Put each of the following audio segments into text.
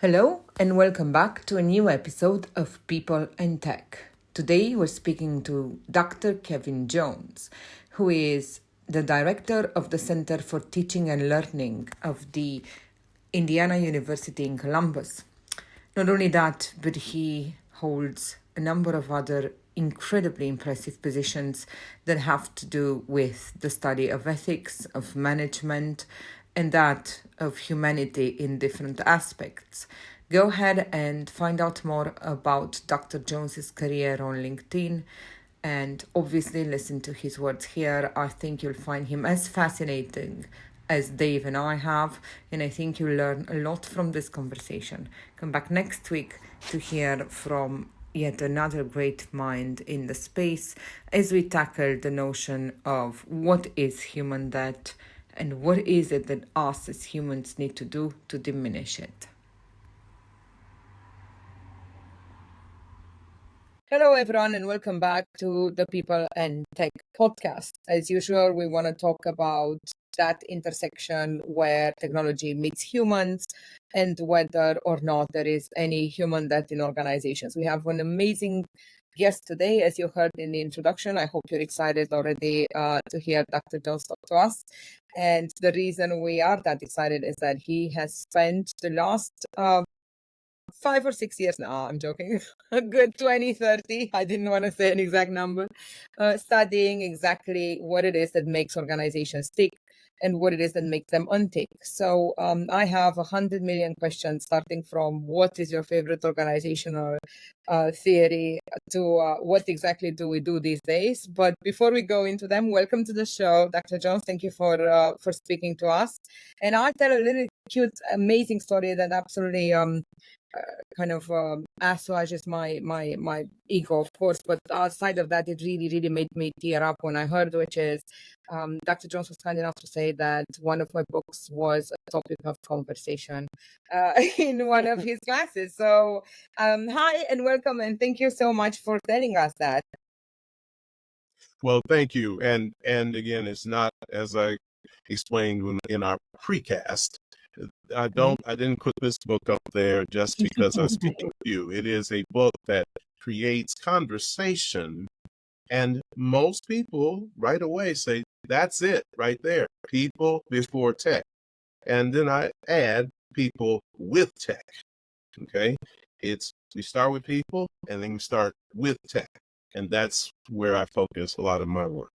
Hello and welcome back to a new episode of People and Tech. Today we're speaking to Dr. Kevin Jones, who is the director of the Center for Teaching and Learning of the Indiana University in Columbus. Not only that, but he holds a number of other incredibly impressive positions that have to do with the study of ethics, of management, and that of humanity in different aspects. Go ahead and find out more about Dr. Jones's career on LinkedIn and obviously listen to his words here. I think you'll find him as fascinating as Dave and I have, and I think you'll learn a lot from this conversation. Come back next week to hear from yet another great mind in the space as we tackle the notion of what is human debt and what is it that us as humans need to do to diminish it. Hello, everyone, and welcome back to the People and Tech podcast. As usual, we want to talk about that intersection where technology meets humans and whether or not there is any human debt in organizations. We have an amazing guest today, as you heard in the introduction. I hope you're excited already to hear Dr. Jones talk to us. And the reason we are that excited is that he has spent the last 5 or 6 years now, I'm joking, a good 20, 30, I didn't want to say an exact number, studying exactly what it is that makes organizations tick and what it is that makes them untick. So I have 100 million questions, starting from what is your favorite organizational theory to what exactly do we do these days. But before we go into them, welcome to the show, Dr. Jones. Thank you for speaking to us. And I'll tell a little cute, amazing story that absolutely kind of assuages my ego, of course, but outside of that, it really made me tear up when I heard, which is Dr. Jones was kind enough to say that one of my books was a topic of conversation in one of his classes. So hi and welcome, and thank you so much for telling us that. Well, thank you. And again, it's not, as I explained in our precast, I didn't put this book up there just because I'm speaking with you. It is a book that creates conversation, and most people right away say, that's it right there, people before tech. And then I add people with tech. Okay. We start with people and then we start with tech. And that's where I focus a lot of my work.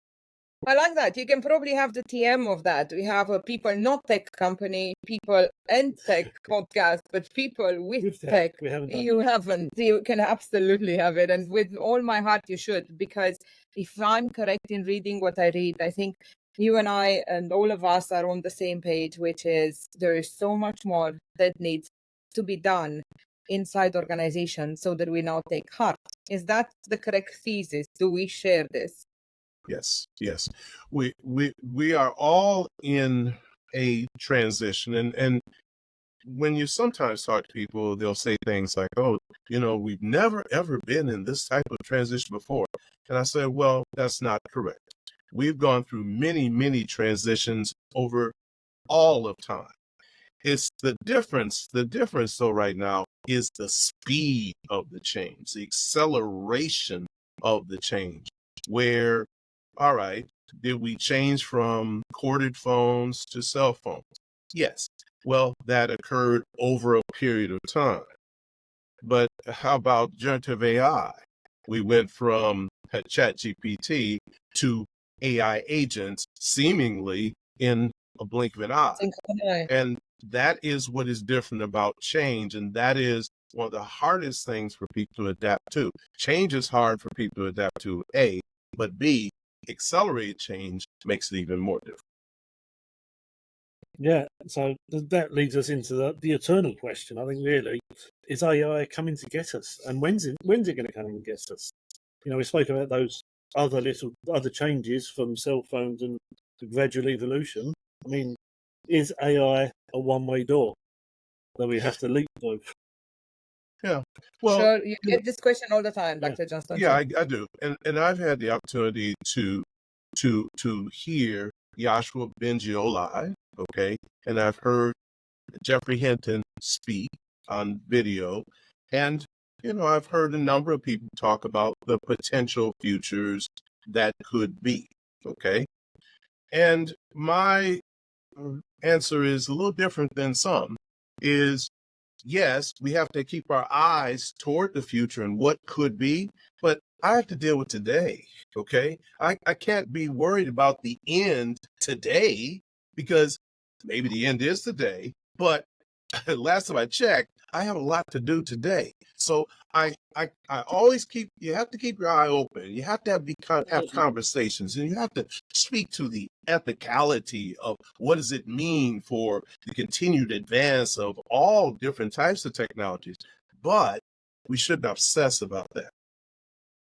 I like that. You can probably have the TM of that. We have a people not tech company, people and tech podcast, but people with tech. We haven't done. You haven't. You can absolutely have it. And with all my heart, you should, because if I'm correct in reading what I read, I think you and I and all of us are on the same page, which is there is so much more that needs to be done inside organizations so that we now take heart. Is that the correct thesis? Do we share this? Yes. We are all in a transition, and when you sometimes talk to people, they'll say things like, "Oh, we've never ever been in this type of transition before." And I said, "Well, that's not correct. We've gone through many transitions over all of time. It's the difference. The difference, though, right now is the speed of the change, the acceleration of the change, where all right, did we change from corded phones to cell phones? Yes. Well, that occurred over a period of time. But how about generative AI? We went from ChatGPT to AI agents seemingly in a blink of an eye. And that is what is different about change. And that is one of the hardest things for people to adapt to. Change is hard for people to adapt to, A, but B, accelerated change makes it even more difficult. Yeah, so that leads us into the eternal question. I think really, is AI coming to get us, and when's it going to come and get us? We spoke about those other changes from cell phones and the gradual evolution. I mean, is AI a one-way door that we have to leap through? Yeah. Well, sure, you get this question all the time, Dr. Johnston. Yeah, I do. And I've had the opportunity to hear Yoshua Bengiola, okay, and I've heard Jeffrey Hinton speak, on video. And, I've heard a number of people talk about the potential futures that could be. Okay. And my answer is a little different than some, is yes, we have to keep our eyes toward the future and what could be, but I have to deal with today. Okay. I can't be worried about the end today, because maybe the end is today, but last time I checked, I have a lot to do today. So I always you have to keep your eye open. You have to have conversations, and you have to speak to the ethicality of what does it mean for the continued advance of all different types of technologies. But we shouldn't obsess about that.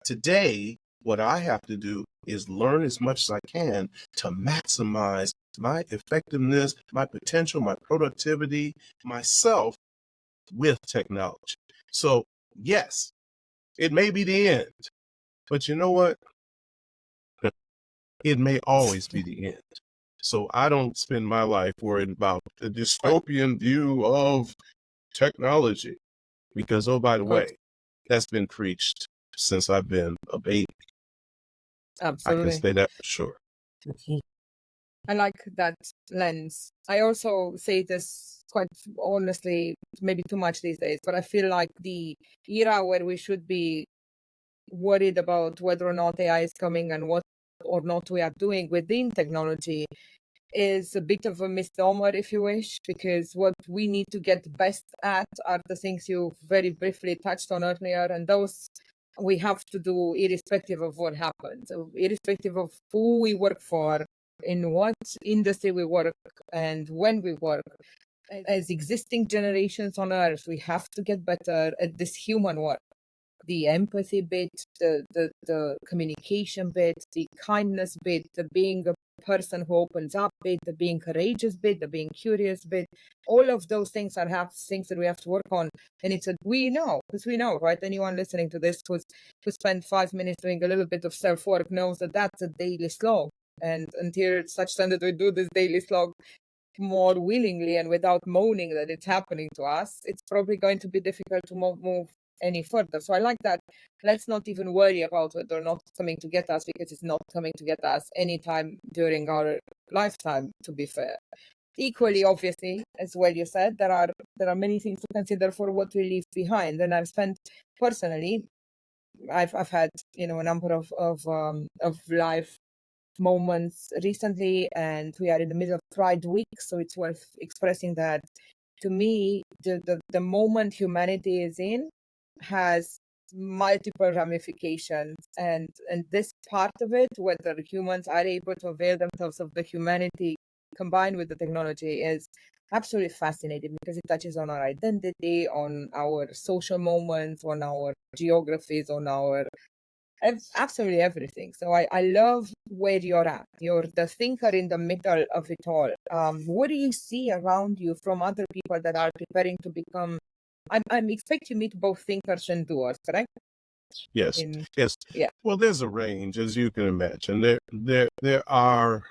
Today, what I have to do is learn as much as I can to maximize my effectiveness, my potential, my productivity, myself with technology. So, yes, it may be the end, but you know what? It may always be the end. So I don't spend my life worried about the dystopian view of technology, because, oh, by the way, that's been preached since I've been a baby. Absolutely. I can say that for sure. I like that lens. I also say this quite honestly, maybe too much these days, but I feel like the era where we should be worried about whether or not AI is coming and what or not we are doing within technology is a bit of a misnomer, if you wish, because what we need to get best at are the things you very briefly touched on earlier, and those we have to do irrespective of what happens, irrespective of who we work for, in what industry we work, and when we work. As existing generations on Earth, we have to get better at this human work. The empathy bit, the communication bit, the kindness bit, the being a person who opens up bit, the being courageous bit, the being curious bit. All of those things things that we have to work on. And we know, right? Anyone listening to this who spent 5 minutes doing a little bit of self-work knows that that's a daily slog. And until such time that we do this daily slog more willingly and without moaning that it's happening to us, it's probably going to be difficult to move any further. So I like that. Let's not even worry about whether or not it's coming to get us, because it's not coming to get us anytime during our lifetime, to be fair. Equally, obviously, as well you said, there are many things to consider for what we leave behind. And I've spent personally, I've had a number of life moments recently, and we are in the middle of Pride Week, so it's worth expressing that. To me, the moment humanity is in has multiple ramifications, and this part of it, whether humans are able to avail themselves of the humanity combined with the technology, is absolutely fascinating, because it touches on our identity, on our social moments, on our geographies, on our absolutely everything. So I love where you're at. You're the thinker in the middle of it all. What do you see around you from other people that are preparing to become? I'm expecting you to meet both thinkers and doers, correct? Yes. Yes. Yeah. Well, there's a range, as you can imagine. There are,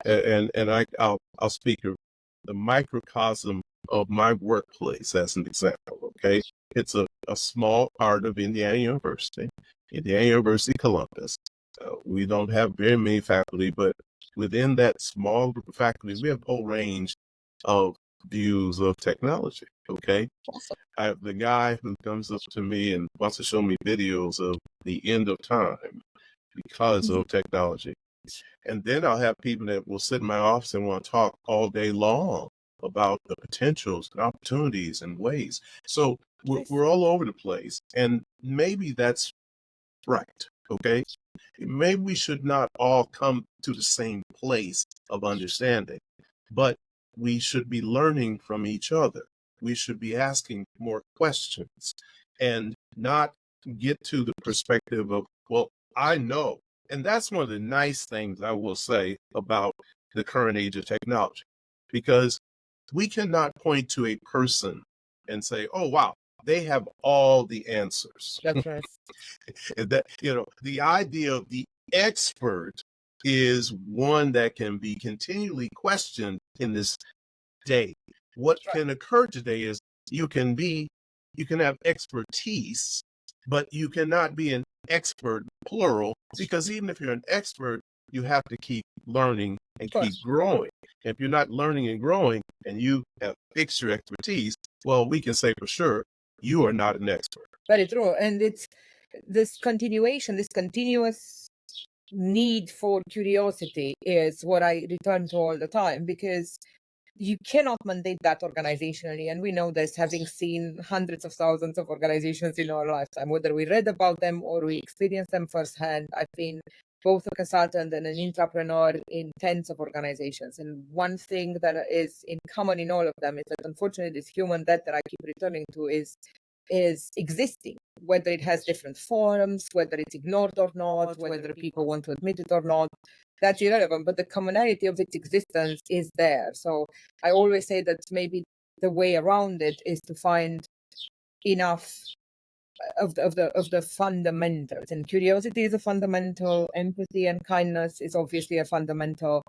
and I'll speak of the microcosm of my workplace as an example. Okay, it's a small part of Indiana University, Columbus. We don't have very many faculty, but within that small group of faculty, we have a whole range of views of technology. Okay, I have the guy who comes up to me and wants to show me videos of the end of time because of technology. And then I'll have people that will sit in my office and want to talk all day long about the potentials and opportunities and ways. So we're all over the place. And maybe that's right. Okay. Maybe we should not all come to the same place of understanding, but we should be learning from each other. We should be asking more questions and not get to the perspective of, well, I know. And that's one of the nice things I will say about the current age of technology, because we cannot point to a person and say, oh, wow, they have all the answers. That's right. That, the idea of the expert is one that can be continually questioned in this day. What can occur today is you can have expertise, but you cannot be an expert plural, because even if you're an expert, you have to keep learning and keep growing. If you're not learning and growing and you have fixed your expertise, well, we can say for sure you are not an expert. Very true. And it's this continuation, this continuous need for curiosity is what I return to all the time, because you cannot mandate that organizationally. And we know this, having seen hundreds of thousands of organizations in our lifetime, whether we read about them or we experienced them firsthand. I've been both a consultant and an entrepreneur in tens of organizations. And one thing that is in common in all of them is that unfortunately this human debt that I keep returning to is existing, whether it has different forms, whether it's ignored or not, whether people want to admit it or not, that's irrelevant. But the commonality of its existence is there. So I always say that maybe the way around it is to find enough of the fundamentals. And curiosity is a fundamental, empathy and kindness is obviously a fundamental.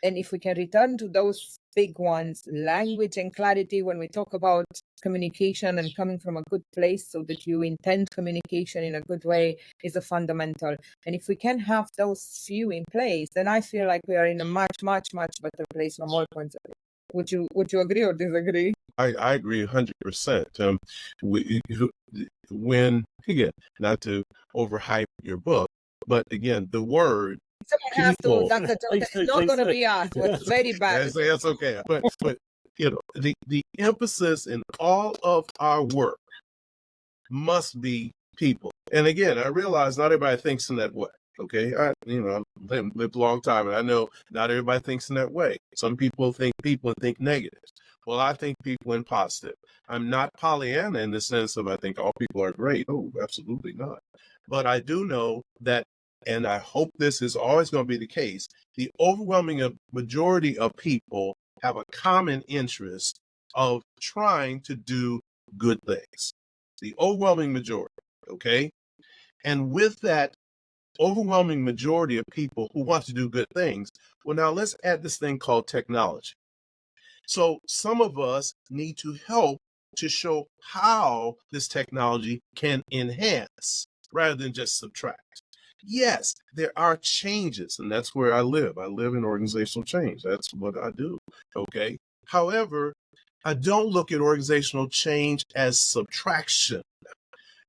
And if we can return to those big ones, language and clarity, when we talk about communication and coming from a good place so that you intend communication in a good way, is a fundamental. And if we can have those few in place, then I feel like we are in a much, much, much better place from all points of view. Would you agree or disagree? I agree 100%. When, again, not to overhype your book, but again, the word Someone has to. That's a joke. It's not going to be asked. It's very bad. That's okay. But you know, the emphasis in all of our work must be people. And again, I realize not everybody thinks in that way. Okay, I've lived a long time, and I know not everybody thinks in that way. Some people think people and think negative. Well, I think people in positive. I'm not Pollyanna in the sense of I think all people are great. Oh, absolutely not. But I do know that, and I hope this is always going to be the case, the overwhelming majority of people have a common interest of trying to do good things. The overwhelming majority, okay? And with that overwhelming majority of people who want to do good things, well, now let's add this thing called technology. So some of us need to help to show how this technology can enhance rather than just subtract. Yes, there are changes, and that's where I live. I live in organizational change. That's what I do, okay? However, I don't look at organizational change as subtraction.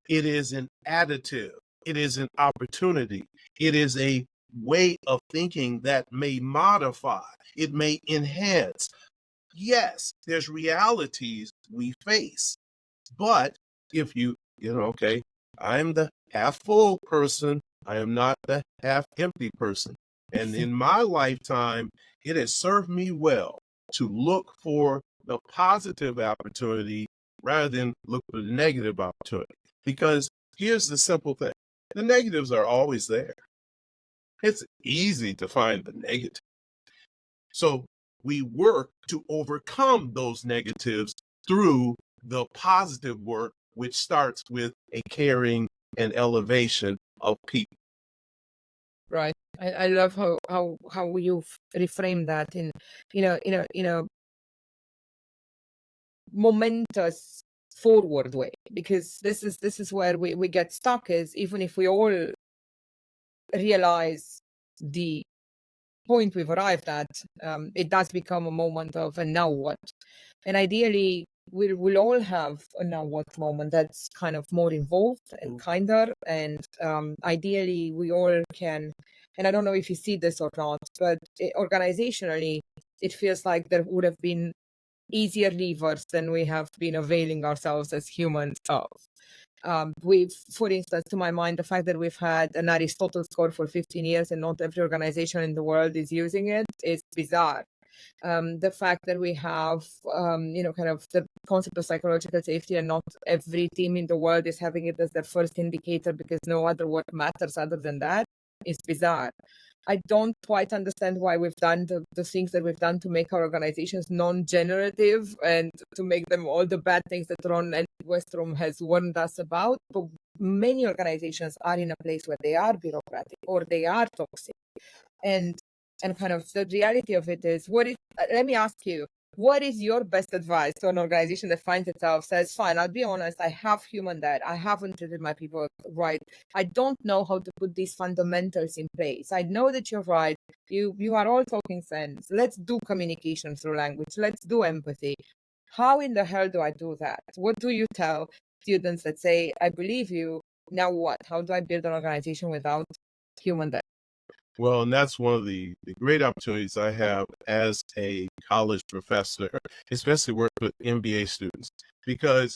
It is an additive. It is an opportunity. It is a way of thinking that may modify. It may enhance. Yes, there's realities we face. But if okay, I'm the half full person. I am not the half empty person. And in my lifetime, it has served me well to look for the positive opportunity rather than look for the negative opportunity. Because here's the simple thing. The negatives are always there. It's easy to find the negative. So we work to overcome those negatives through the positive work, which starts with a caring and elevation of people. Right. I love how you reframe that in a momentous forward way, because this is where we get stuck, is even if we all realize the point we've arrived at, it does become a moment of, and now what? And ideally we'll all have a now what moment that's kind of more involved and kinder, and ideally we all can, and I don't know if you see this or not, but organizationally it feels like there would have been easier levers than we have been availing ourselves as humans of. We've, for instance, to my mind, the fact that we've had an Aristotle score for 15 years and not every organization in the world is using it is bizarre. The fact that we have, kind of the concept of psychological safety and not every team in the world is having it as their first indicator because no other work matters other than that is bizarre. I don't quite understand why we've done the things that we've done to make our organizations non-generative and to make them all the bad things that Ron and Westrom has warned us about. But many organizations are in a place where they are bureaucratic or they are toxic. And kind of the reality of it is, let me ask you, what is your best advice to an organization that finds itself says, fine, I'll be honest, I have human debt. I haven't treated my people right. I don't know how to put these fundamentals in place. I know that you're right. You are all talking sense. Let's do communication through language. Let's do empathy. How in the hell do I do that? What do you tell students that say, I believe you, now what? How do I build an organization without human debt? Well, and that's one of the great opportunities I have as a college professor, especially work with MBA students, because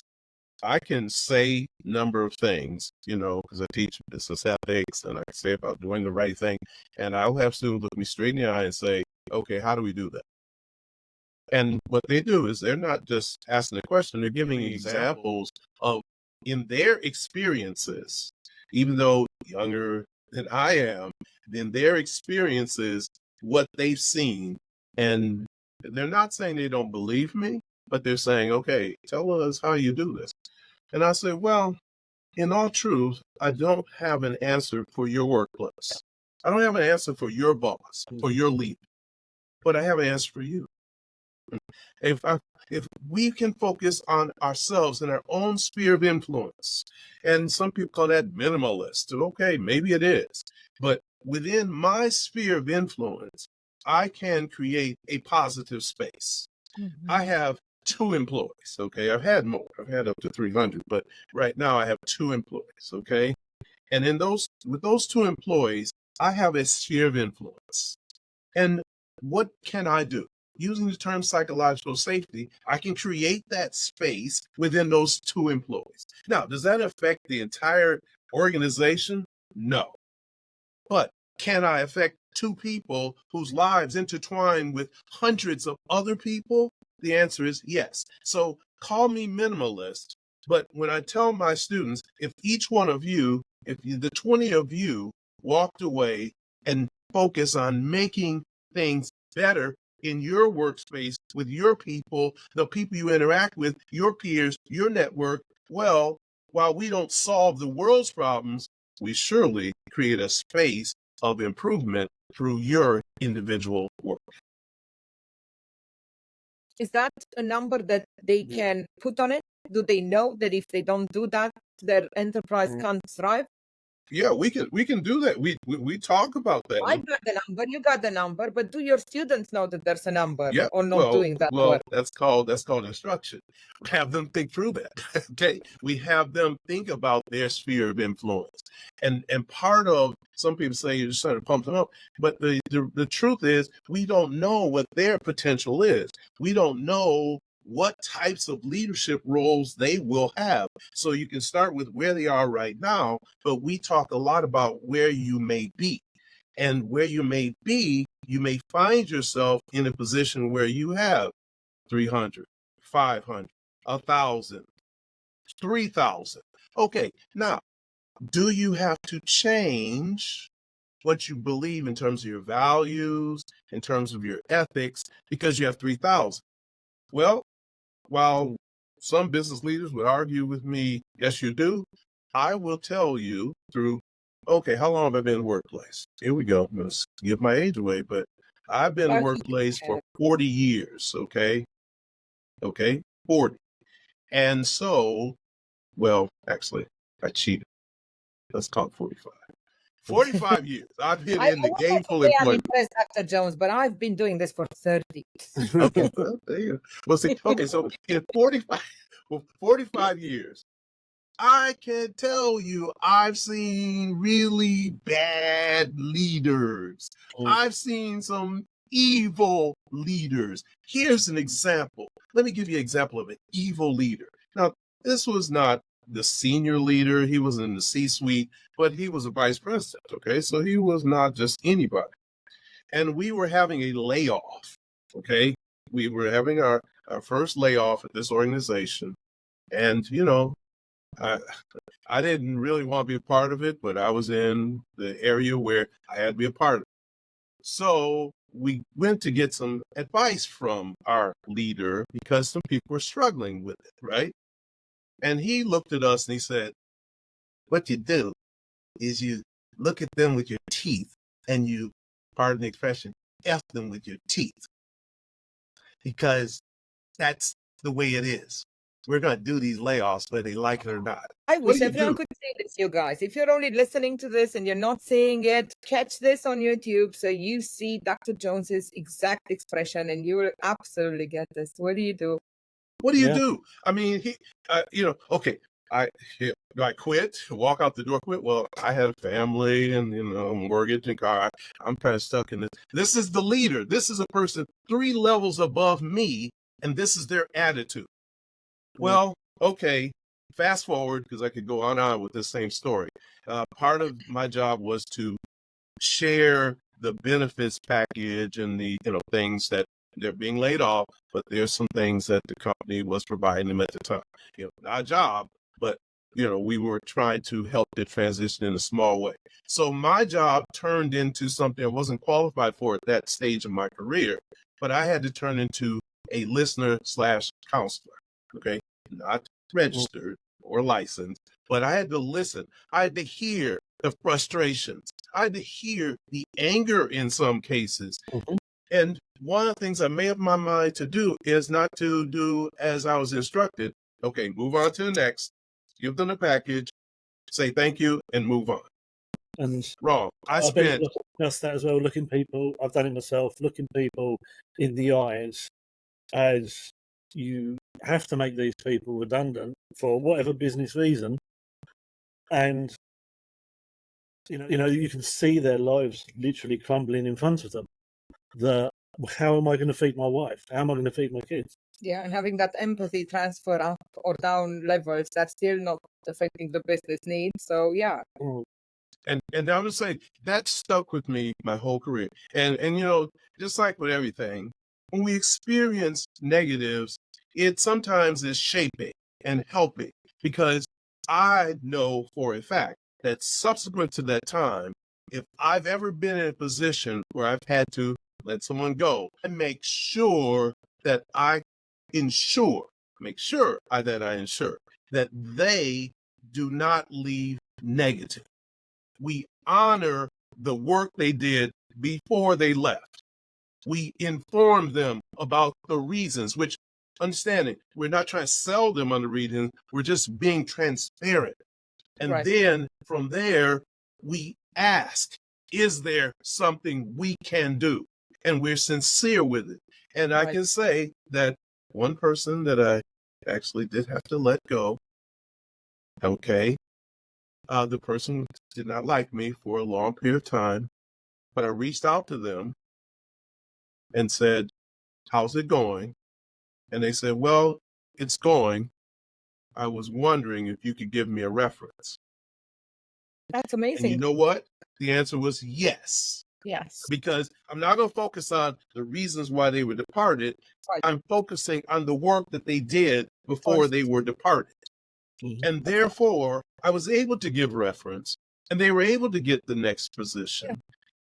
I can say a number of things, because I teach business ethics and I can say about doing the right thing. And I'll have students look me straight in the eye and say, okay, how do we do that? And what they do is they're not just asking a question, they're giving examples of in their experiences, even though younger than I am, in their experiences, what they've seen. And they're not saying they don't believe me, but they're saying, okay, tell us how you do this. And I say, well, in all truth, I don't have an answer for your workplace. I don't have an answer for your boss or your leader, but I have an answer for you. If we can focus on ourselves and our own sphere of influence, and some people call that minimalist, okay, maybe it is, but within my sphere of influence, I can create a positive space. Mm-hmm. I have 2 employees, okay? I've had more. I've had up to 300, but right now I have 2 employees, okay? And with those 2 employees, I have a sphere of influence. And what can I do? Using the term psychological safety, I can create that space within those 2 employees. Now, does that affect the entire organization? No. But can I affect 2 people whose lives intertwine with hundreds of other people? The answer is yes. So call me minimalist, but when I tell my students, if each one of you, the 20 of you walked away and focus on making things better in your workspace with your people, the people you interact with, your peers, your network, well, while we don't solve the world's problems, we surely create a space of improvement through your individual work. Is that a number that they can put on it? Do they know that if they don't do that, their enterprise can't thrive? Yeah, we can do that. We talk about that. I got the number, you got the number, but do your students know that there's a number Yeah, or not doing that work? that's called instruction. Have them think through that. Okay, we have them think about their sphere of influence, and part of some people say you just sort of pump them up, but the truth is we don't know what their potential is. We don't know what types of leadership roles they will have. So you can start with where they are right now, but we talk a lot about where you may be. And where you may be, you may find yourself in a position where you have 300, 500, 1,000, 3,000. Okay, now, do you have to change what you believe in terms of your values, in terms of your ethics, because you have 3,000? Well, while some business leaders would argue with me, yes, you do, I will tell you through, okay, how long have I been in the workplace? Here we go. I'm going to give my age away, but I've been in the workplace for 40 years, okay? Okay, 40. And so, well, actually, I cheated. Let's call it 45. 45 years. I've been in the gainful employment. I'm impressed, Dr. Jones, but I've been doing this for 30. Okay, well, there you go. Well, see, okay, so in 45 years, I can tell you I've seen really bad leaders. I've seen some evil leaders. Here's an example. Let me give you an example of an evil leader. Now, this was not the senior leader. He was in the C-suite, but he was a vice president, okay? So he was not just anybody. And we were having a layoff, okay? We were having our first layoff at this organization. And, I didn't really want to be a part of it, but I was in the area where I had to be a part of it. So we went to get some advice from our leader because some people were struggling with it, right? And he looked at us and he said, what you do is you look at them with your teeth and you, pardon the expression, F them with your teeth. Because that's the way it is. We're going to do these layoffs, whether they like it or not. I What wish do you everyone do? could see this, you guys. If you're only listening to this and you're not seeing it, catch this on YouTube so you see Dr. Jones's exact expression and you will absolutely get this. What do you do? What do you Yeah. do? I mean, okay, I quit, walk out the door, quit. Well, I had a family and, mortgage and car. I'm kind of stuck in this. This is the leader. This is a person 3 levels above me, and this is their attitude. Well, okay, fast forward, because I could go on with this same story. Part of my job was to share the benefits package and the things that they're being laid off, but there's some things that the company was providing them at the time. Not a job, but we were trying to help it transition in a small way. So my job turned into something I wasn't qualified for at that stage of my career, but I had to turn into a listener/counselor. Okay, not registered or licensed, but I had to listen. I had to hear the frustrations. I had to hear the anger in some cases. And one of the things I made up my mind to do is not to do as I was instructed. Okay, move on to the next, give them the package, say thank you, and move on. And Wrong. I've been just that as well, looking people, I've done it myself, looking people in the eyes as you have to make these people redundant for whatever business reason. And, you can see their lives literally crumbling in front of them. How am I going to feed my wife? How am I going to feed my kids? Yeah, and having that empathy transfer up or down levels, that's still not affecting the business needs. So, yeah. And I would say that stuck with me my whole career. And just like with everything, when we experience negatives, it sometimes is shaping and helping, because I know for a fact that subsequent to that time, if I've ever been in a position where I've had to let someone go, I make sure that I ensure that they do not leave negative. We honor the work they did before they left. We inform them about the reasons, which, understanding, we're not trying to sell them on the reasons, we're just being transparent. And Right. then from there, we ask, is there something we can do? And we're sincere with it. And I can say that one person that I actually did have to let go, okay, the person did not like me for a long period of time, but I reached out to them and said, how's it going? And they said, well, it's going. I was wondering if you could give me a reference. That's amazing. And you know what? The answer was yes. Yes. Because I'm not going to focus on the reasons why they were departed. Right. I'm focusing on the work that they did before they were departed. And therefore, I was able to give reference, and they were able to get the next position. Yeah.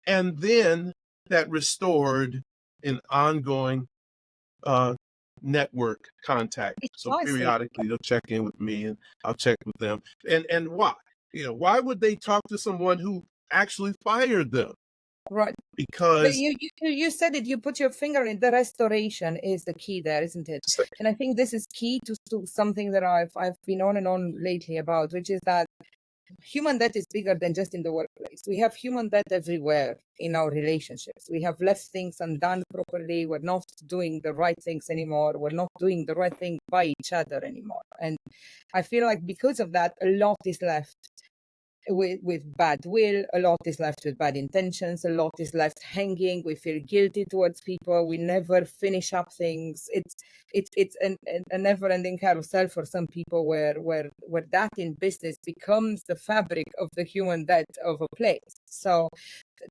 And then that restored an ongoing network contact. So periodically they'll check in with me and I'll check with them. And why? Why would they talk to someone who actually fired them? Right. Because you said it, you put your finger in the restoration is the key there, isn't it? And I think this is key to something that I've been on and on lately about, which is that human debt is bigger than just in the workplace. We have human debt everywhere in our relationships. We have left things undone properly. We're not doing the right things anymore. We're not doing the right thing by each other anymore. And I feel like because of that, a lot is left with bad will, a lot is left with bad intentions, a lot is left hanging. We feel guilty towards people. We never finish up things. It's a never-ending carousel for some people where that in business becomes the fabric of the human debt of a place. So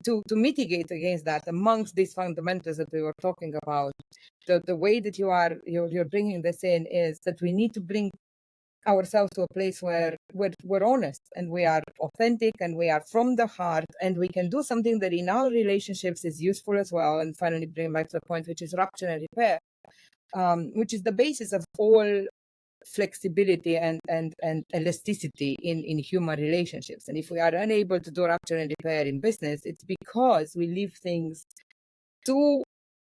to mitigate against that, amongst these fundamentals that we were talking about, the way that you're bringing this in is that we need to bring ourselves to a place where we're honest and we are authentic and we are from the heart, and we can do something that in our relationships is useful as well. And finally bring back to the point, which is rupture and repair, which is the basis of all flexibility and elasticity in human relationships. And if we are unable to do rupture and repair in business, it's because we leave things too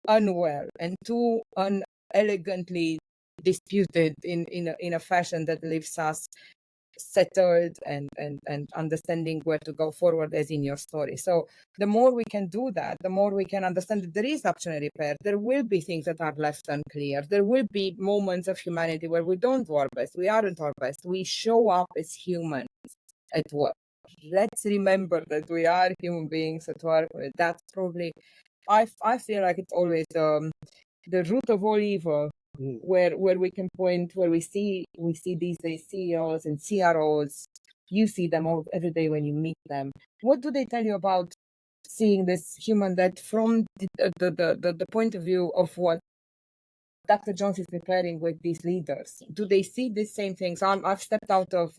unwell and too unelegantly disputed in a fashion that leaves us settled and understanding where to go forward, as in your story. So the more we can do that, the more we can understand that there is option repair. There will be things that are left unclear. There will be moments of humanity where we don't do our best. We aren't our best. We show up as humans at work. Let's remember that we are human beings at work. That's probably, I feel like it's always the root of all evil, where we can point, where we see these days CEOs and CROs. You see them all every day when you meet them. What do they tell you about seeing this human that from the point of view of what Dr. Jones is preparing with these leaders? Do they see the same things? I've stepped out of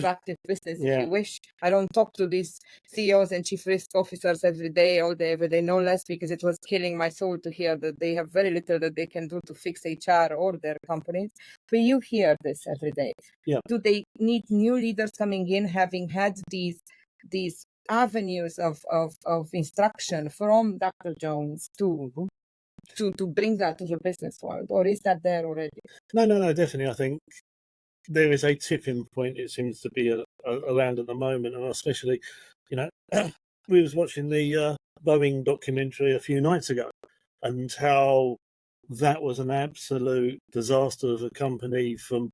active business, if you wish. I don't talk to these CEOs and chief risk officers every day, all day, every day, no less, because it was killing my soul to hear that they have very little that they can do to fix HR or their companies. But you hear this every day. Yeah. Do they need new leaders coming in, having had these avenues of instruction from Dr. Jones to bring that to the business world, or is that there already? No, definitely. I think there is a tipping point. It seems to be around at the moment, and especially, we was watching the Boeing documentary a few nights ago, and how that was an absolute disaster of a company from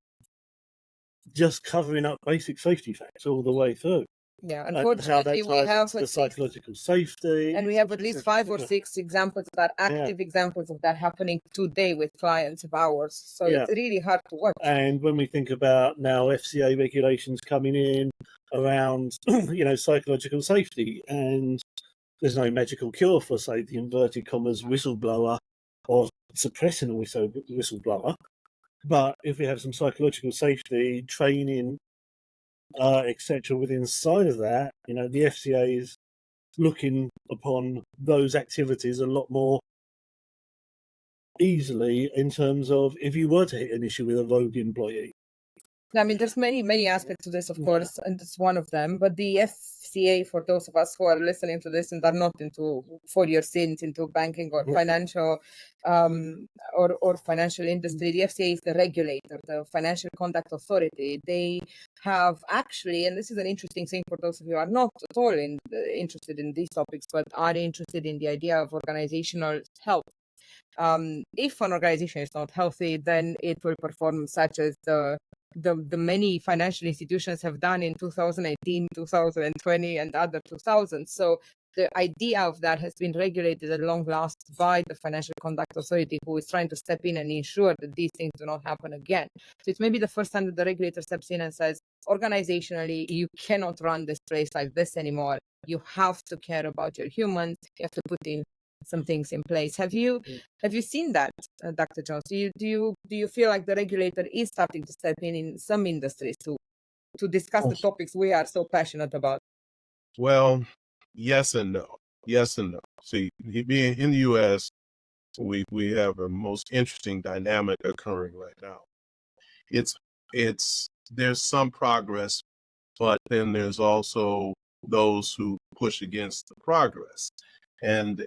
just covering up basic safety facts all the way through. Yeah, And how unfortunately, that we have ties to psychological safety. and we have at least 5 or 6 examples that are active examples of that happening today with clients of ours. So it's really hard to watch. And when we think about now FCA regulations coming in around, psychological safety, and there's no magical cure for, say, the inverted commas whistleblower or suppressing a whistleblower. But if we have some psychological safety training, etc., within inside of that, the FCA is looking upon those activities a lot more easily in terms of if you were to hit an issue with a rogue employee. I mean, there's many aspects to this, of course, and it's one of them. But the FCA, for those of us who are listening to this and are not into 4-year stints into banking or financial or financial industry, the FCA is the regulator, the Financial Conduct Authority. They have actually, and this is an interesting thing for those of you who are not at all interested in these topics, but are interested in the idea of organizational health. If an organization is not healthy, then it will perform such as the many financial institutions have done in 2018, 2020, and other 2000s. So the idea of that has been regulated at long last by the Financial Conduct Authority, who is trying to step in and ensure that these things do not happen again. So it's maybe the first time that the regulator steps in and says, organizationally, you cannot run this place like this anymore. You have to care about your humans. You have to put in some things in place. Have you seen that, Dr. Jones? Do you feel like the regulator is starting to step in some industries to discuss the topics we are so passionate about? Well, yes and no. Yes and no. See, being in the U.S., we have a most interesting dynamic occurring right now. There's some progress, but then there's also those who push against the progress. And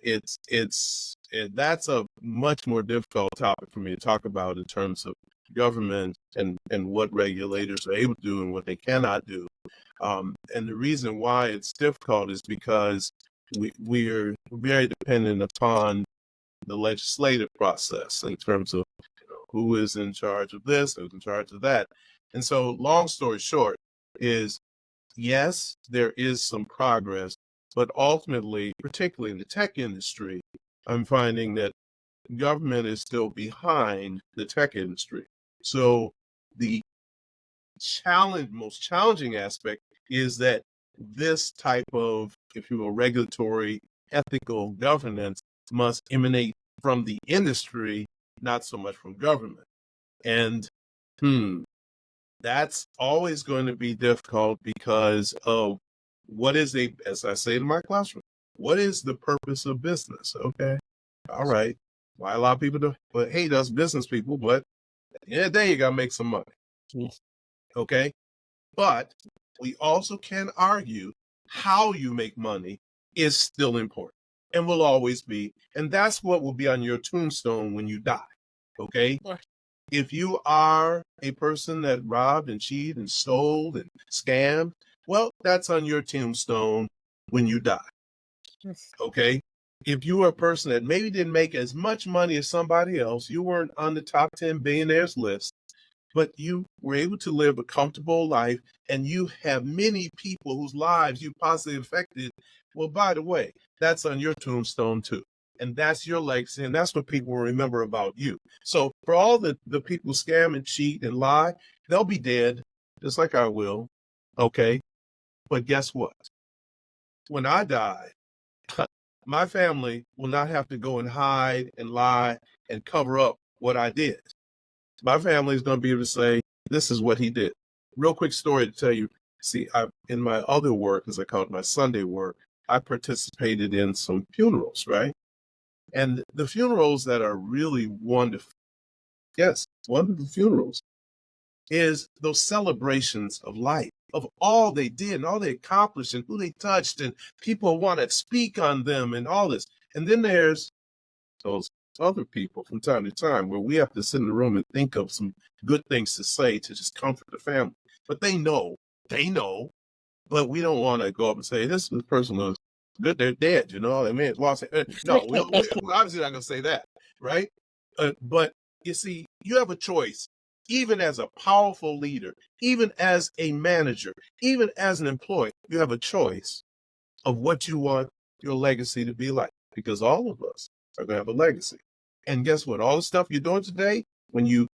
that's a much more difficult topic for me to talk about in terms of government and what regulators are able to do and what they cannot do. And the reason why it's difficult is because we are very dependent upon the legislative process in terms of who is in charge of this, who's in charge of that. And so long story short is, yes, there is some progress, but ultimately, particularly in the tech industry, I'm finding that government is still behind the tech industry. So the most challenging aspect is that this type of, if you will, regulatory, ethical governance must emanate from the industry, not so much from government. And that's always going to be difficult because of what is as I say in my classroom, what is the purpose of business? Okay. All right. Why a lot of people hate us business people, but at the end of the day, you got to make some money. Yes. Okay. But we also can argue how you make money is still important and will always be. And that's what will be on your tombstone when you die. Okay. If you are a person that robbed and cheated and stole and scammed, well, that's on your tombstone when you die. Okay. If you are a person that maybe didn't make as much money as somebody else, you weren't on the top 10 billionaires list, but you were able to live a comfortable life and you have many people whose lives you positively affected, well, by the way, that's on your tombstone too. And that's your legacy. And that's what people will remember about you. So for all the people who scam and cheat and lie, they'll be dead, just like I will. Okay. But guess what? When I die, my family will not have to go and hide and lie and cover up what I did. My family is going to be able to say, this is what he did. Real quick story to tell you. See, in my other work, as I call it, my Sunday work, I participated in some funerals, right? And the funerals that are really wonderful, yes, wonderful funerals, is those celebrations of life, of all they did and all they accomplished and who they touched, and people want to speak on them and all this. And then there's those other people from time to time where we have to sit in the room and think of some good things to say to just comfort the family. But they know, but we don't want to go up and say, this person was good, they're dead, you know what I mean? No, we're obviously not going to say that, right? But you see, you have a choice, even as a powerful leader, even as a manager, even as an employee, you have a choice of what you want your legacy to be like, because all of us are going to have a legacy. And guess what? All the stuff you're doing today, when you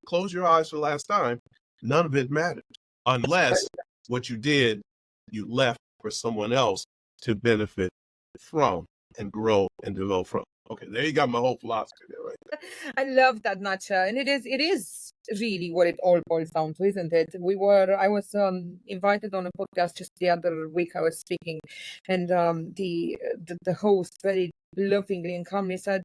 close your eyes for the last time, none of it matters unless what you did, you left for someone else to benefit from and grow and develop from. Okay, there you got my whole philosophy there, right there. I love that, Nacha, and it is really what it all boils down to, isn't it? I was invited on a podcast just the other week. I was speaking, and the host very lovingly and calmly said,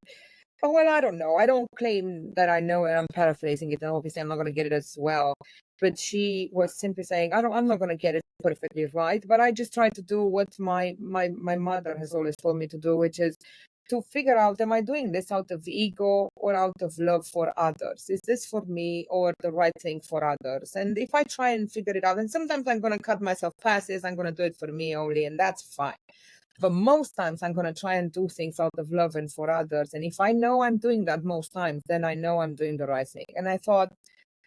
"Oh, well, I don't know. I don't claim that I know it. I'm paraphrasing it, and obviously I'm not going to get it as well." But she was simply saying, I'm not going to get it perfectly right, but I just try to do what my mother has always told me to do, which is to figure out, am I doing this out of ego or out of love for others? Is this for me or the right thing for others? And if I try and figure it out, and sometimes I'm going to cut myself passes, I'm going to do it for me only, and that's fine. But most times I'm going to try and do things out of love and for others. And if I know I'm doing that most times, then I know I'm doing the right thing. And I thought,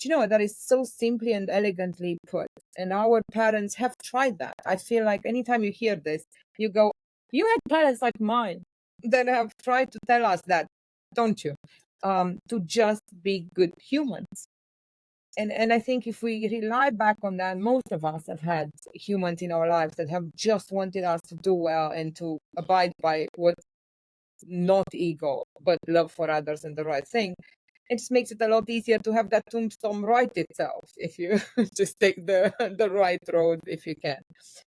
you know, that is so simply and elegantly put. And our parents have tried that. I feel like anytime you hear this, you go, you had parents like mine that have tried to tell us that, don't you? To just be good humans. And I think if we rely back on that, most of us have had humans in our lives that have just wanted us to do well and to abide by what's not ego, but love for others and the right thing. It just makes it a lot easier to have that tombstone write itself if you just take the right road if you can.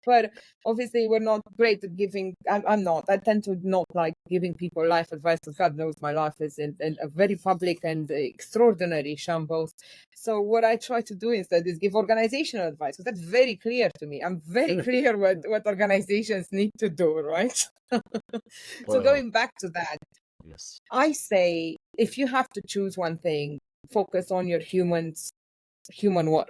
But obviously we're not great at giving. I'm not. I tend to not like giving people life advice, because God knows my life is in a very public and extraordinary shambles. So what I try to do instead is give organizational advice, because that's very clear to me. I'm very clear what organizations need to do, right? So going back to that, Yes. I say, if you have to choose one thing, focus on your human work.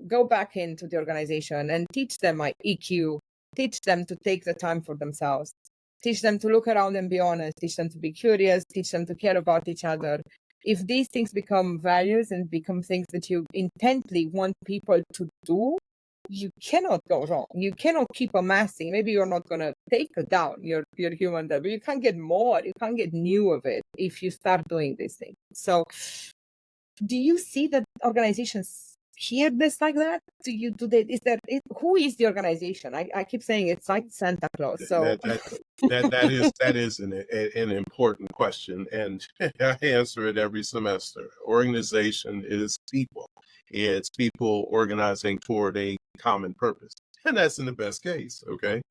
Go back into the organization and teach them EQ, teach them to take the time for themselves, teach them to look around and be honest, teach them to be curious, teach them to care about each other. If these things become values and become things that you intently want people to do, you cannot go wrong. You cannot keep amassing. Maybe you're not going to take down your human debt, but you can't get more. You can't get new of it if you start doing these things. So do you see that organizations hear this like that? Who is the organization? I keep saying it's like Santa Claus. So that is an important question, and I answer it every semester. Organization is people. It's people organizing toward a common purpose, and that's in the best case. Okay,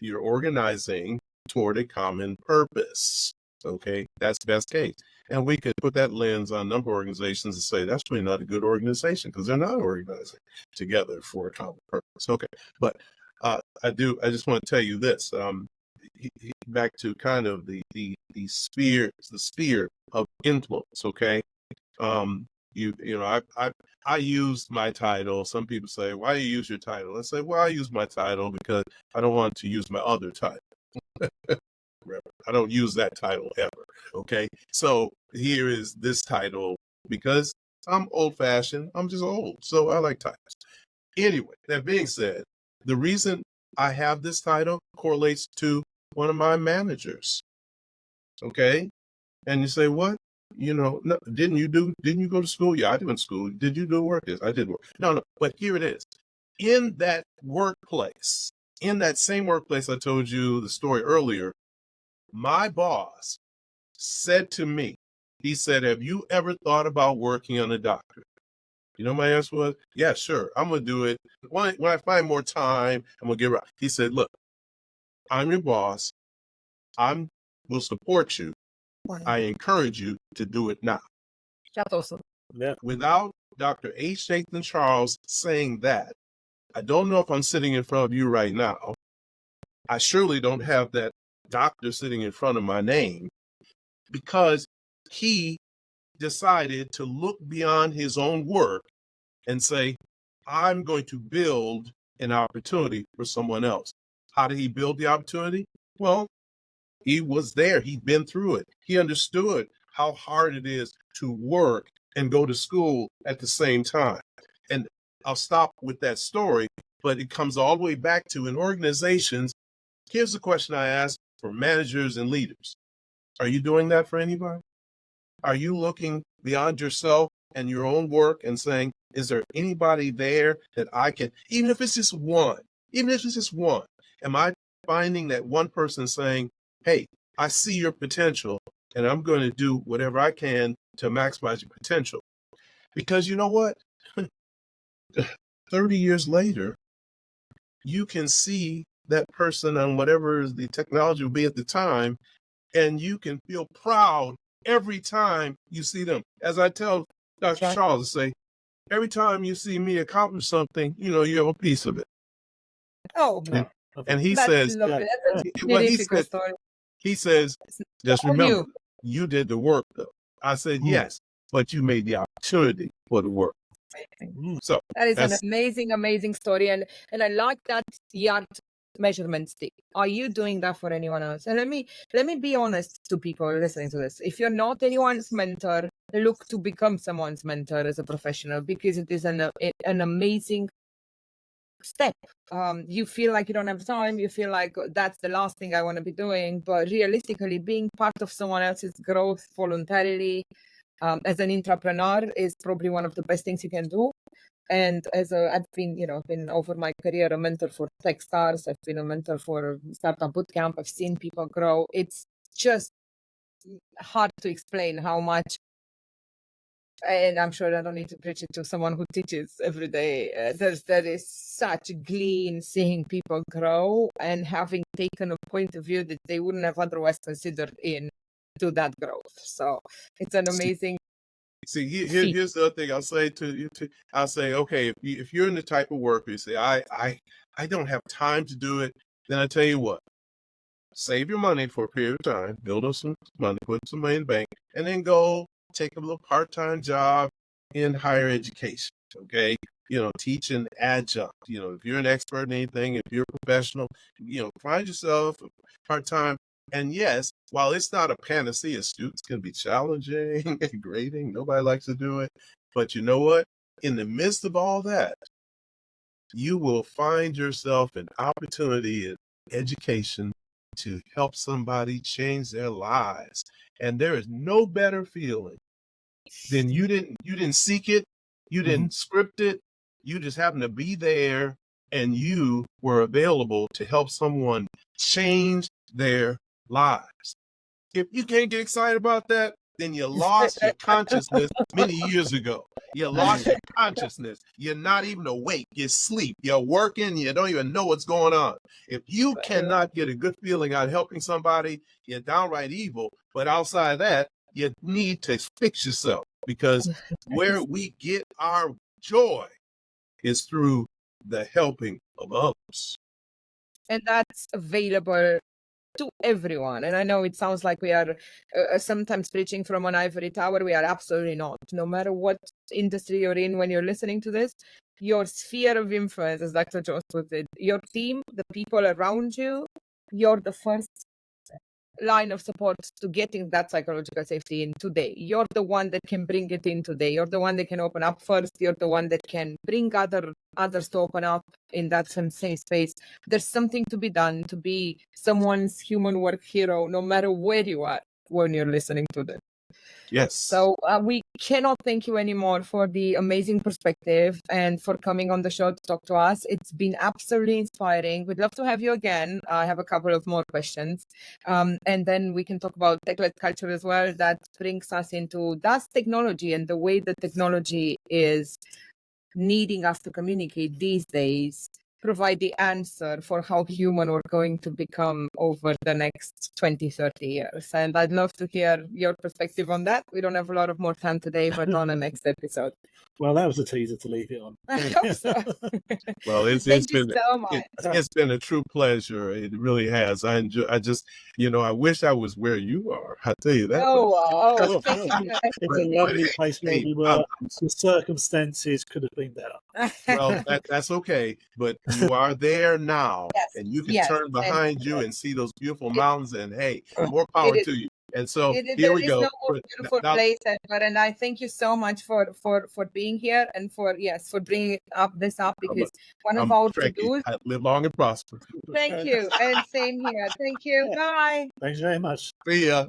you're organizing toward a common purpose. Okay, that's best case. And we could put that lens on a number of organizations and say that's really not a good organization because they're not organizing together for a common purpose. Okay, but I just want to tell you this. Back to kind of the sphere of influence. Okay, I used my title. Some people say, why do you use your title? I say, well, I use my title because I don't want to use my other title. I don't use that title ever. Okay. So here is this title because I'm old fashioned. I'm just old. So I like titles. Anyway, that being said, the reason I have this title correlates to one of my managers. Okay. And you say, what? No, didn't you go to school? Yeah, I went to school. Did you do work? Yes, I did work. No, but here it is. In that workplace, in that same workplace I told you the story earlier, my boss said to me, he said, have you ever thought about working on a doctorate? You know, my answer was, yeah, sure. I'm going to do it. When I find more time, I'm going to get around. He said, look, I'm your boss. Will support you. I encourage you to do it now. That's awesome. Yeah. Without Dr. H. Nathan Charles saying that, I don't know if I'm sitting in front of you right now. I surely don't have that doctor sitting in front of my name because he decided to look beyond his own work and say, I'm going to build an opportunity for someone else. How did he build the opportunity? Well, he was there. He'd been through it. He understood how hard it is to work and go to school at the same time. And I'll stop with that story, but it comes all the way back to in organizations. Here's the question I ask for managers and leaders. Are you doing that for anybody? Are you looking beyond yourself and your own work and saying, is there anybody there that I can, even if it's just one, am I finding that one person saying, hey, I see your potential and I'm going to do whatever I can to maximize your potential? Because you know what? 30 years later, you can see that person on whatever the technology will be at the time, and you can feel proud every time you see them. As I tell Dr. Charles, say, every time you see me accomplish something, you have a piece of it. Oh, and he that's says, lovely. That's a beautiful story. He says, just remember, you did the work, though. I said, yes, but you made the opportunity for the work. So that is an amazing story. And I like that yard measurement stick. Are you doing that for anyone else? And let me be honest to people listening to this. If you're not anyone's mentor, look to become someone's mentor as a professional, because it is an amazing step. You feel like you don't have time, you feel like that's the last thing I want to be doing, but realistically, being part of someone else's growth voluntarily as an entrepreneur is probably one of the best things you can do. And I've been over my career a mentor for Techstars. I've been a mentor for Startup Bootcamp. I've seen people grow. It's just hard to explain how much. And I'm sure I don't need to preach it to someone who teaches every day. There is such glee in seeing people grow and having taken a point of view that they wouldn't have otherwise considered into that growth. So it's an amazing. See, here's the other thing I'll say to you. I'll say, okay, if you're in the type of work where you say, I don't have time to do it, then I tell you what, save your money for a period of time, build up some money, put some money in the bank, and then go take a little part-time job in higher education. Okay, teach an adjunct. If you're an expert in anything, if you're a professional, find yourself part-time. And yes, while it's not a panacea, students can be challenging and grading. Nobody likes to do it. But you know what? In the midst of all that, you will find yourself an opportunity in education to help somebody change their lives. And there is no better feeling than you didn't seek it, you didn't script it, you just happened to be there and you were available to help someone change their lives. If you can't get excited about that, then you lost your consciousness many years ago. You lost your consciousness. You're not even awake. You sleep. You're working. You don't even know what's going on. If you cannot get a good feeling out of helping somebody, you're downright evil. But outside of that, you need to fix yourself, because where we get our joy is through the helping of others. And that's available to everyone. And I know it sounds like we are sometimes preaching from an ivory tower. We are absolutely not. No matter what industry you're in, when you're listening to this, your sphere of influence, as Dr. Jones put it, your team, the people around you, you're the first line of support to getting that psychological safety in today. You're the one that can bring it in today. You're the one that can open up first. You're the one that can bring others to open up in that same space. There's something to be done to be someone's human work hero, no matter where you are when you're listening to this. Yes. So we cannot thank you anymore for the amazing perspective and for coming on the show to talk to us. It's been absolutely inspiring. We'd love to have you again. I have a couple of more questions. And then we can talk about tech-led culture as well. That brings us into does technology and the way that technology is needing us to communicate these days provide the answer for how human we're going to become over the next 20, 30 years. And I'd love to hear your perspective on that. We don't have a lot of more time today, but on the next episode. Well, that was a teaser to leave it on. I hope so. Well, it's Thank been you so much. it's been a true pleasure. It really has. I just, I wish I was where you are. I tell you that. It's a lovely place where we were. The circumstances could have been better. Well, that's okay. But you are there now, Yes. and you can Yes. turn behind you and see those beautiful mountains. And hey, more It power is- to you. And so There here we is go. no more beautiful place ever, and I thank you so much for being here and for bringing this up because one of our to-dos. Live long and prosper. Thank you, and same here. Thank you. Bye. Thanks very much. See ya.